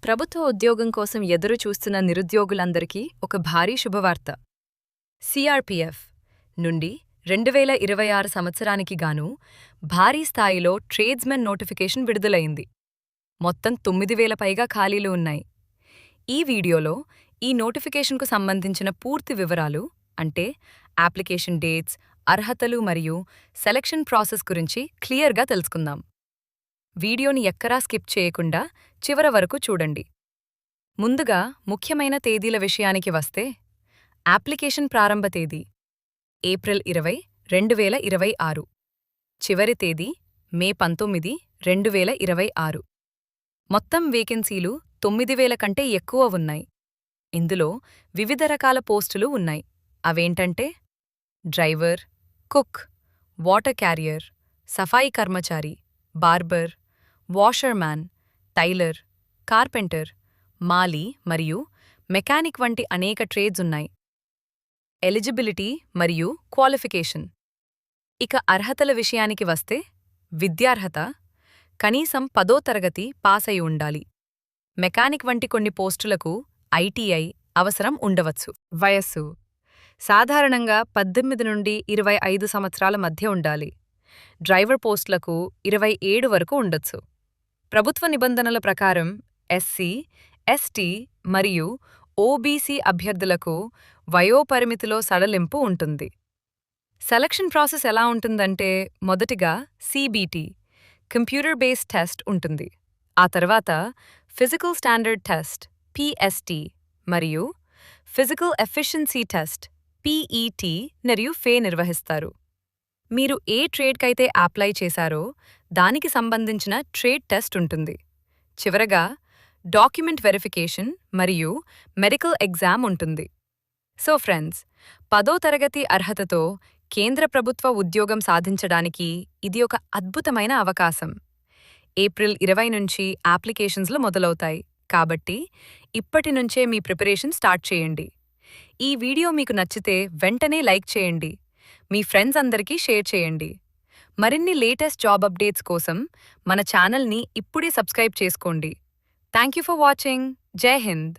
ప్రభుత్వ ఉద్యోగం కోసం ఎదురు చూస్తున్న నిరుద్యోగులందరికీ ఒక భారీ శుభవార్త. సిఆర్పిఎఫ్ నుండి 2026 సంవత్సరానికి గాను భారీ స్థాయిలో ట్రేడ్స్మెన్ నోటిఫికేషన్ విడుదలైంది. మొత్తం 9,000 పైగా ఖాళీలు ఉన్నాయి. ఈ వీడియోలో ఈ నోటిఫికేషన్కు సంబంధించిన పూర్తి వివరాలు, అంటే అప్లికేషన్ డేట్స్, అర్హతలు మరియు సెలక్షన్ ప్రాసెస్ గురించి క్లియర్గా తెలుసుకుందాం. వీడియోని ఎక్కడా స్కిప్ చేయకుండా చివర వరకు చూడండి. ముందుగా ముఖ్యమైన తేదీల విషయానికి వస్తే, అప్లికేషన్ ప్రారంభ తేదీ ఏప్రిల్ 20, 2026. చివరి తేదీ మే 19, 2026. మొత్తం వేకెన్సీలు 9,000 కంటే ఎక్కువ ఉన్నాయి. ఇందులో వివిధ రకాల పోస్టులు ఉన్నాయి. అవేంటంటే డ్రైవర్, కుక్, వాటర్ క్యారియర్, సఫాయి కర్మచారి, బార్బర్, వాషర్మ్యాన్, టైలర్, కార్పెంటర్, మాలీ మరియు మెకానిక్ వంటి అనేక ట్రేడ్స్ ఉన్నాయి. ఎలిజిబిలిటీ మరియు క్వాలిఫికేషన్. ఇక అర్హతల విషయానికి వస్తే, విద్యార్హత కనీసం 10వ తరగతి పాస్ అయి ఉండాలి. మెకానిక్ వంటి కొన్ని పోస్టులకు ఐటీఐ అవసరం ఉండవచ్చు. వయస్సు సాధారణంగా 18 నుండి 25 సంవత్సరాల మధ్య ఉండాలి. డ్రైవర్ పోస్టులకు 27 వరకు ఉండొచ్చు. ప్రభుత్వ నిబంధనల ప్రకారం ఎస్సీ, ఎస్టీ మరియు ఓబీసీ అభ్యర్థులకు వయోపరిమితిలో సడలింపు ఉంటుంది. సెలక్షన్ ప్రాసెస్ ఎలా ఉంటుందంటే, మొదటిగా సిబిటి కంప్యూటర్ బేస్డ్ టెస్ట్ ఉంటుంది. ఆ తర్వాత ఫిజికల్ స్టాండర్డ్ టెస్ట్ పిఎస్టి మరియు ఫిజికల్ ఎఫిషియన్సీ టెస్ట్ పిఈటి మరియు ఫే నిర్వహిస్తారు. మీరు ఏ ట్రేడ్కైతే అప్లై చేశారో దానికి సంబంధించిన ట్రేడ్ టెస్ట్ ఉంటుంది. చివరగా డాక్యుమెంట్ వెరిఫికేషన్ మరియు మెడికల్ ఎగ్జామ్ ఉంటుంది. సో ఫ్రెండ్స్, 10వ తరగతి అర్హతతో కేంద్ర ప్రభుత్వ ఉద్యోగం సాధించడానికి ఇది ఒక అద్భుతమైన అవకాశం. ఏప్రిల్ 20 నుంచి అప్లికేషన్స్లు మొదలవుతాయి. కాబట్టి ఇప్పటి నుంచే మీ ప్రిపరేషన్ స్టార్ట్ చేయండి. ఈ వీడియో మీకు నచ్చితే వెంటనే లైక్ చేయండి. మీ ఫ్రెండ్స్ అందరికీ షేర్ చేయండి. మరిన్ని లేటెస్ట్ జాబ్ అప్డేట్స్ కోసం మన ఛానల్ని ఇప్పుడే సబ్స్క్రైబ్ చేసుకోండి. Thank you for watching. జై హింద్.